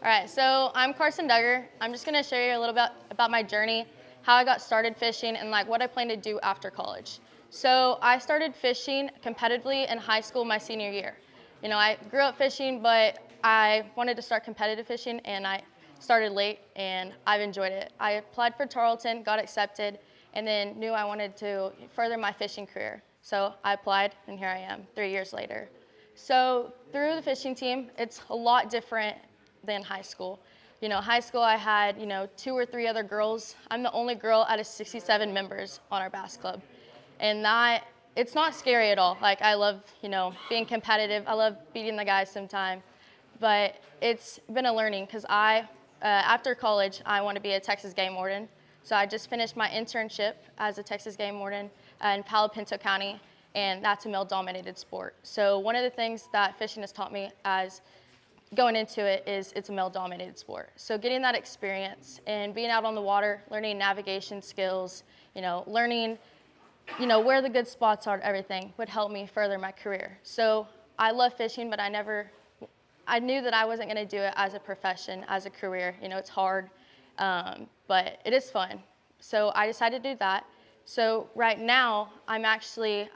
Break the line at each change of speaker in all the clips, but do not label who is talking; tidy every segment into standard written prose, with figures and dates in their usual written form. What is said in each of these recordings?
All right, so I'm Carson. I'm just gonna share you a little bit about my journey, how I got started fishing, and like what I plan to do after college. So I started fishing competitively in high school my senior year. I grew up fishing, but I wanted to start competitive fishing, and I started late, and I've enjoyed it. I applied for Tarleton, got accepted, and then knew I wanted to further my fishing career. So I applied, and here I am 3 years later. So through the fishing team, it's a lot different than high school. High school I had, 2 or 3 other girls. I'm the only girl out of 67 members on our bass club. And it's not scary at all. Like I love, being competitive. I love beating the guys sometime. But it's been a learning because after college, I want to be a Texas game warden. So I just finished my internship as a Texas game warden in Palo Pinto County, and that's a male-dominated sport. So one of the things that fishing has taught me as going into it is it's a male-dominated sport. So getting that experience and being out on the water, learning navigation skills, learning, where the good spots are, everything would help me further my career. So I love fishing, but I knew that I wasn't going to do it as a profession, as a career. It's hard, but it is fun. So I decided to do that. So right now, I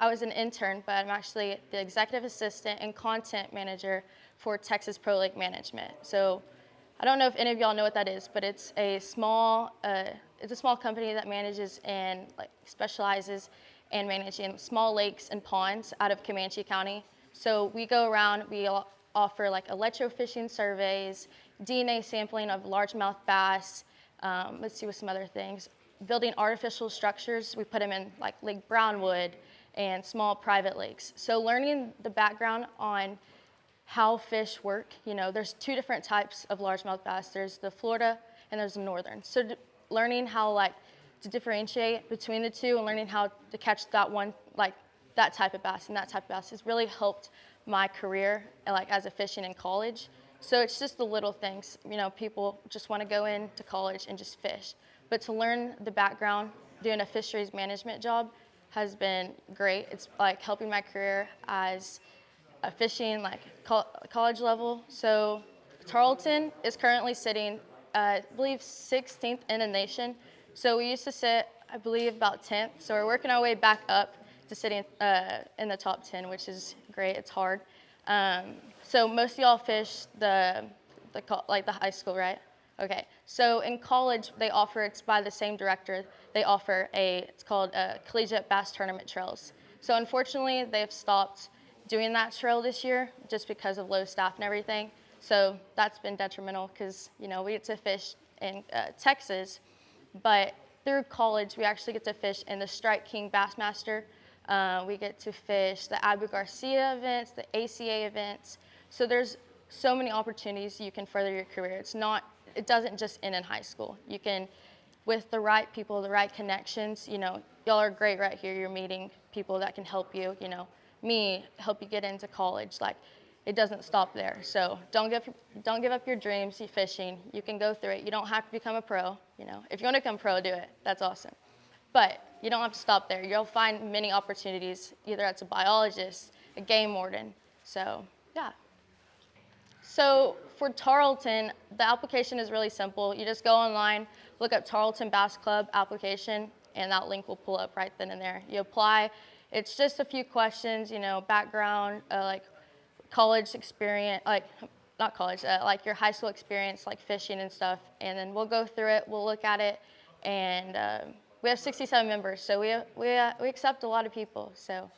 was an intern, but I'm actually the executive assistant and content manager for Texas Pro Lake Management. So I don't know if any of y'all know what that is, but it's a small company that manages and specializes in managing small lakes and ponds out of Comanche County. So we go around, we offer electrofishing surveys, DNA sampling of largemouth bass. Let's see with some other things. Building artificial structures, we put them in Lake Brownwood and small private lakes. So learning the background on how fish work, there's 2 different types of largemouth bass. There's the Florida and there's the northern. So learning how to differentiate between the 2 and learning how to catch that one, that type of bass and that type of bass has really helped my career as a fishing in college. So it's just the little things, people just want to go into college and just fish. But to learn the background, doing a fisheries management job has been great. It's helping my career as a fishing college level. So Tarleton is currently sitting, I believe, 16th in the nation. So we used to sit, I believe, about 10th. So we're working our way back up to sitting in the top 10, which is great. It's hard. So most of y'all fish the high school, right? Okay. So in college, it's by the same director. They offer it's called Collegiate Bass Tournament Trails. So unfortunately, they've stopped doing that trail this year just because of low staff and everything. So that's been detrimental because, we get to fish in Texas, but through college, we actually get to fish in the Strike King Bassmaster. We get to fish the Abu Garcia events, the ACA events. So there's so many opportunities you can further your career. It doesn't just end in high school. You can, with the right people, the right connections, y'all are great right here. You're meeting people that can help you, help you get into college. It doesn't stop there. So don't give up your dreams. You fishing. You can go through it. You don't have to become a pro. If you want to become pro, do it. That's awesome. But you don't have to stop there. You'll find many opportunities, either as a biologist, a game warden. So yeah. So for Tarleton, the application is really simple. You just go online, look up Tarleton Bass Club application, and that link will pull up right then and there. You apply. It's just a few questions, background, college experience, not college, your high school experience, fishing and stuff. And then we'll go through it, we'll look at it, and we have 67 members, so we accept a lot of people. So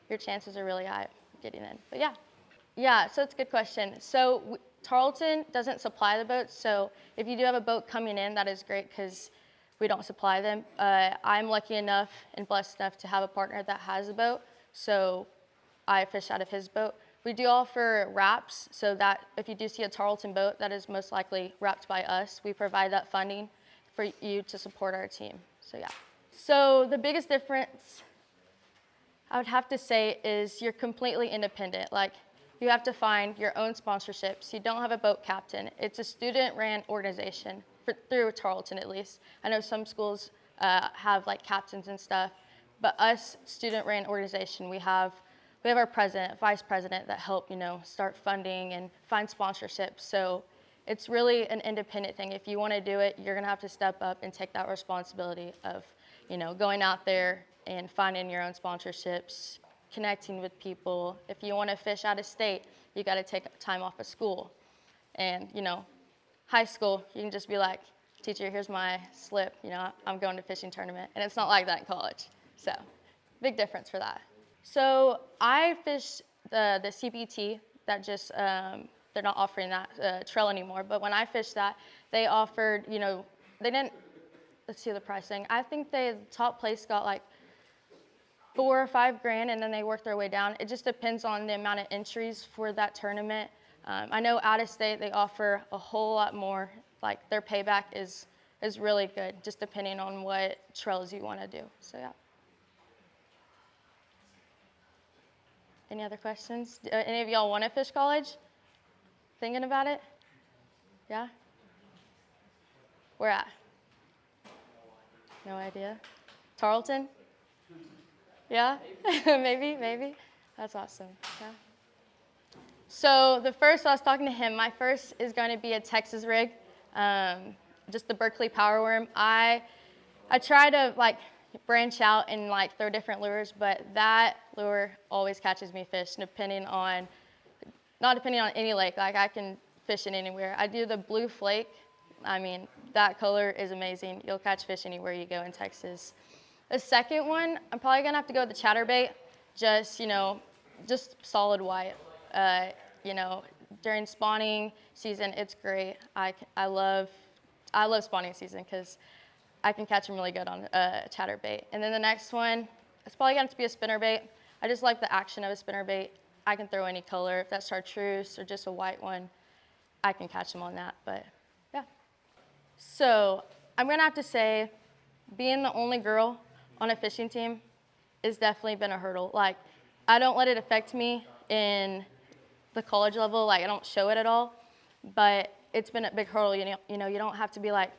your chances are really high of getting in. But yeah, so it's a good question. So Tarleton doesn't supply the boats, so if you do have a boat coming in, that is great because we don't supply them. I'm lucky enough and blessed enough to have a partner that has a boat, so I fish out of his boat. We do offer wraps, so that if you do see a Tarleton boat, that is most likely wrapped by us. We provide that funding for you to support our team. So yeah. So the biggest difference I would have to say is you're completely independent. You have to find your own sponsorships. You don't have a boat captain. It's a student-ran organization, through Tarleton at least. I know some schools have captains and stuff, but us, student-ran organization, we have our president, vice president that help, start funding and find sponsorships. So it's really an independent thing. If you want to do it, you're going to have to step up and take that responsibility of, going out there and finding your own sponsorships, connecting with people. If you want to fish out of state, you got to take time off of school. And, high school, you can just be like, teacher, here's my slip, I'm going to fishing tournament. And it's not like that in college. So, big difference for that. So I fish the CPT that just, they're not offering that trail anymore. But when I fished that, they offered, they didn't, let's see the pricing. I think the top place got like $4 or $5 grand, and then they work their way down. It just depends on the amount of entries for that tournament. I know out of state they offer a whole lot more. Like their payback is really good, just depending on what trails you want to do. So yeah. Any other questions? Any of y'all want to fish college? Thinking about it? Yeah? Where at? No idea. Tarleton? Yeah? maybe. That's awesome. Yeah. So the first, I was talking to him, my first is going to be a Texas rig, just the Berkeley Power Worm. I try to branch out and throw different lures, but that lure always catches me fish, not depending on any lake. I can fish it anywhere. I do the blue flake. I mean, that color is amazing. You'll catch fish anywhere you go in Texas. The second one, I'm probably gonna have to go with the chatterbait, just solid white. During spawning season, it's great. I love spawning season because I can catch them really good on a chatterbait. And then the next one, it's probably going to be a spinnerbait. I just like the action of a spinnerbait. I can throw any color. If that's chartreuse or just a white one, I can catch them on that, but yeah. So I'm going to have to say, being the only girl on a fishing team has definitely been a hurdle. I don't let it affect me in the college level. I don't show it at all, but it's been a big hurdle. You don't have to be like,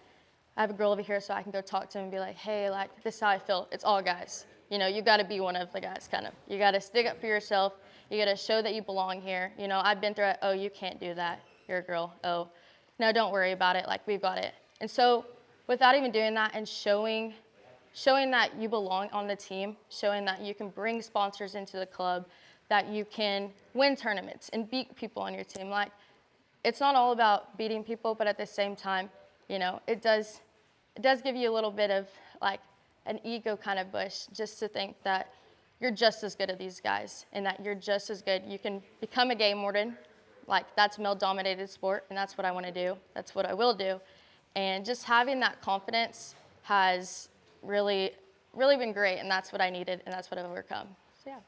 I have a girl over here so I can go talk to him and be like, hey, this is how I feel. It's all guys. You got to be one of the guys, kind of. You got to stick up for yourself. You got to show that you belong here. I've been through it. Oh, you can't do that. You're a girl. Oh, no, don't worry about it. We've got it. And so without even doing that and showing that you belong on the team, showing that you can bring sponsors into the club, that you can win tournaments and beat people on your team. It's not all about beating people, but at the same time, it does give you a little bit of an ego kind of push, just to think that you're just as good as these guys and that you're just as good. You can become a game warden. That's a male-dominated sport, and that's what I want to do. That's what I will do. And just having that confidence has really, really been great, and that's what I needed, and that's what I've overcome. So yeah.